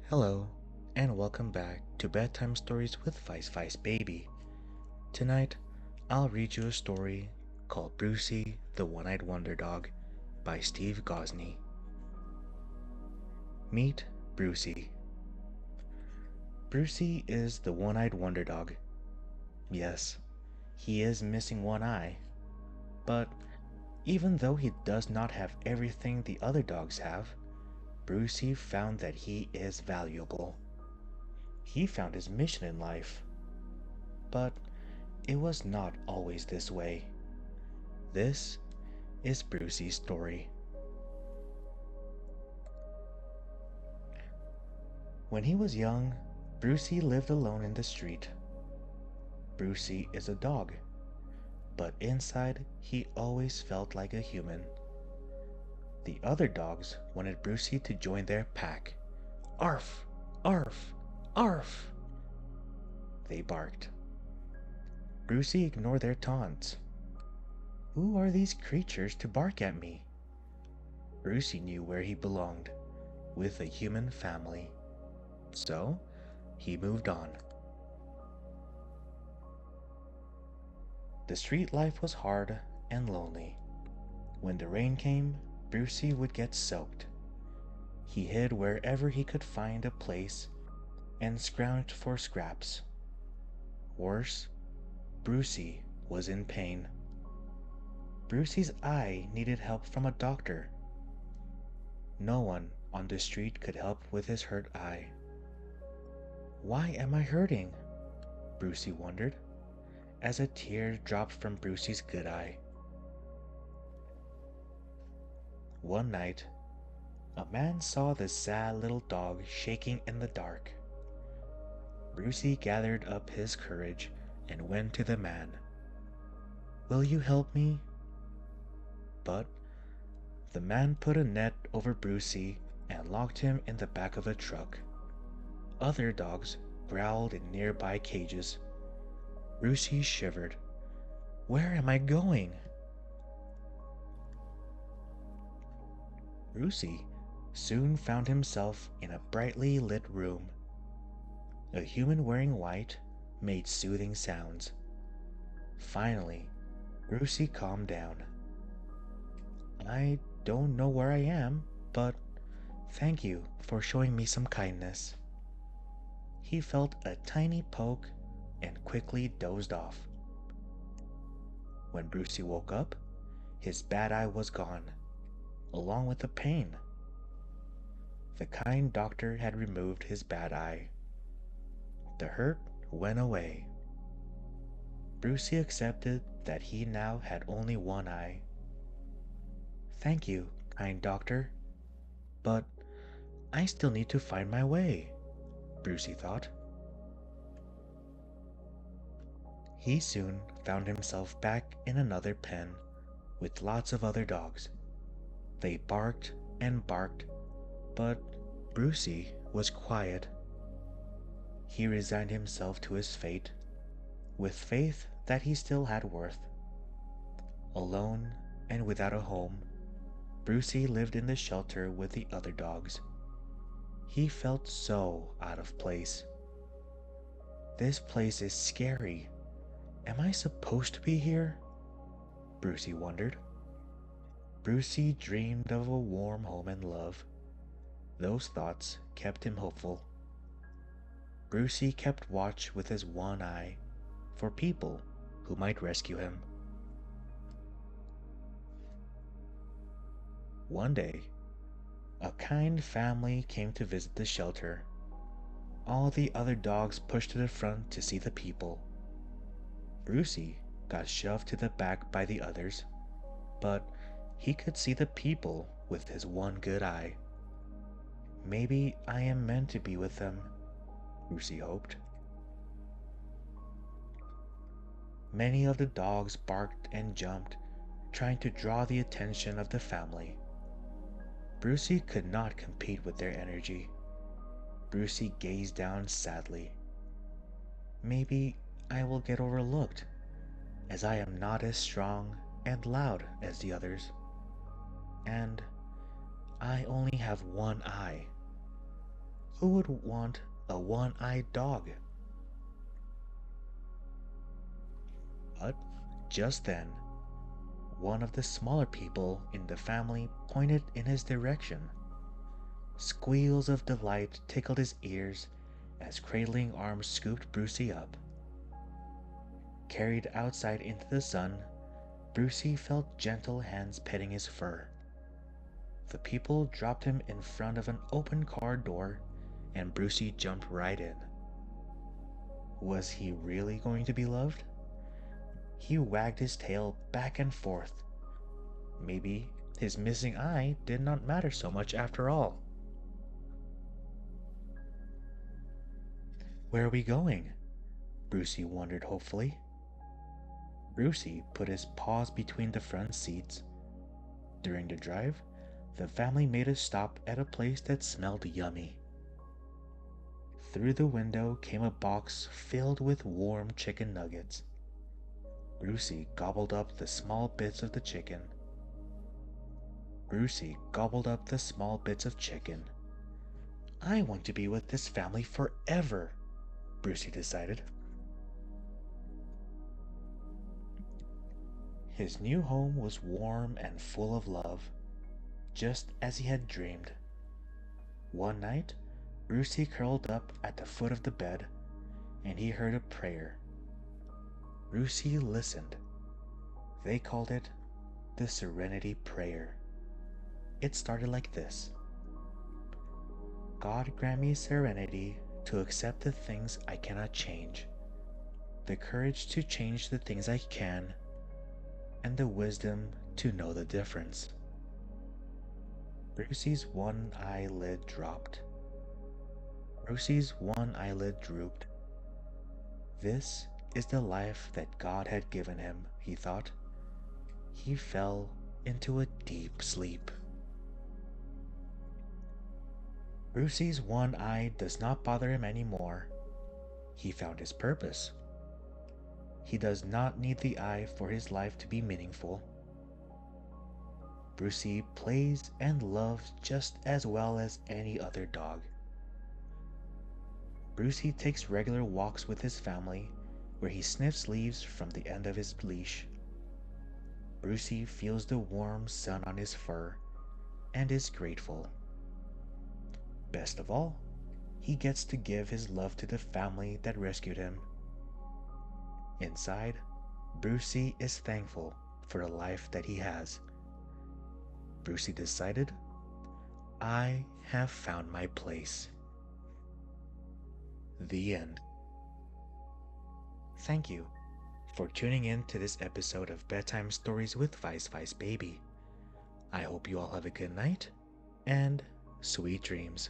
Hello, and welcome back to Bedtime Stories with Vice Vice Baby. Tonight, I'll read you a story called Brucie, the One-Eyed Wonder Dog by Steve Gosney. Meet Brucie. Brucie is the one-eyed wonder dog. Yes, he is missing one eye, but even though he does not have everything the other dogs have, Brucie found that he is valuable. He found his mission in life. But it was not always this way. This is Brucie's story. When he was young, Brucie lived alone in the street. Brucie is a dog, but inside he always felt like a human. The other dogs wanted Brucie to join their pack. Arf! Arf! Arf! They barked. Brucie ignored their taunts. Who are these creatures to bark at me? Brucie knew where he belonged, with a human family. So, he moved on. The street life was hard and lonely. When the rain came, Brucie would get soaked. He hid wherever he could find a place and scrounged for scraps. Worse, Brucie was in pain. Brucie's eye needed help from a doctor. No one on the street could help with his hurt eye. Why am I hurting? Brucie wondered, as a tear dropped from Brucie's good eye. One night, a man saw the sad little dog shaking in the dark. Brucie gathered up his courage and went to the man. Will you help me? But the man put a net over Brucie and locked him in the back of a truck. Other dogs growled in nearby cages. Brucie shivered. Where am I going? Brucie soon found himself in a brightly lit room. A human wearing white made soothing sounds. Finally, Brucie calmed down. I don't know where I am, but thank you for showing me some kindness. He felt a tiny poke and quickly dozed off. When Brucie woke up, his bad eye was gone, along with the pain. The kind doctor had removed his bad eye. The hurt went away. Brucie accepted that he now had only one eye. Thank you, kind doctor, but I still need to find my way, Brucie thought. He soon found himself back in another pen with lots of other dogs. They barked and barked, but Brucie was quiet. He resigned himself to his fate, with faith that he still had worth. Alone and without a home, Brucie lived in the shelter with the other dogs. He felt so out of place. This place is scary. Am I supposed to be here? Brucie wondered. Brucie dreamed of a warm home and love. Those thoughts kept him hopeful. Brucie kept watch with his one eye for people who might rescue him. One day, a kind family came to visit the shelter. All the other dogs pushed to the front to see the people. Brucie got shoved to the back by the others, but he could see the people with his one good eye. Maybe I am meant to be with them, Brucie hoped. Many of the dogs barked and jumped, trying to draw the attention of the family. Brucie could not compete with their energy. Brucie gazed down sadly. Maybe I will get overlooked, as I am not as strong and loud as the others. And I only have one eye. Who would want a one-eyed dog? But just then, one of the smaller people in the family pointed in his direction. Squeals of delight tickled his ears as cradling arms scooped Brucie up. Carried outside into the sun, Brucie felt gentle hands petting his fur. The people dropped him in front of an open car door, and Brucie jumped right in. Was he really going to be loved? He wagged his tail back and forth. Maybe his missing eye did not matter so much after all. Where are we going? Brucie wondered hopefully. Brucie put his paws between the front seats. During the drive, the family made a stop at a place that smelled yummy. Through the window came a box filled with warm chicken nuggets. Brucie gobbled up the small bits of the chicken. I want to be with this family forever, Brucie decided. His new home was warm and full of love, just as he had dreamed. One night, Brucie curled up at the foot of the bed, and he heard a prayer. Brucie listened. They called it the Serenity Prayer. It started like this: God grant me serenity to accept the things I cannot change, the courage to change the things I can, and the wisdom to know the difference. Brucie's one eyelid dropped. Brucie's one eyelid drooped. This is the life that God had given him, he thought. He fell into a deep sleep. Brucie's one eye does not bother him anymore. He found his purpose. He does not need the eye for his life to be meaningful. Brucie plays and loves just as well as any other dog. Brucie takes regular walks with his family, where he sniffs leaves from the end of his leash. Brucie feels the warm sun on his fur and is grateful. Best of all, he gets to give his love to the family that rescued him. Inside, Brucie is thankful for the life that he has. Brucie decided, I have found my place. The end. Thank you for tuning in to this episode of Bedtime Stories with Vice Vice Baby. I hope you all have a good night and sweet dreams.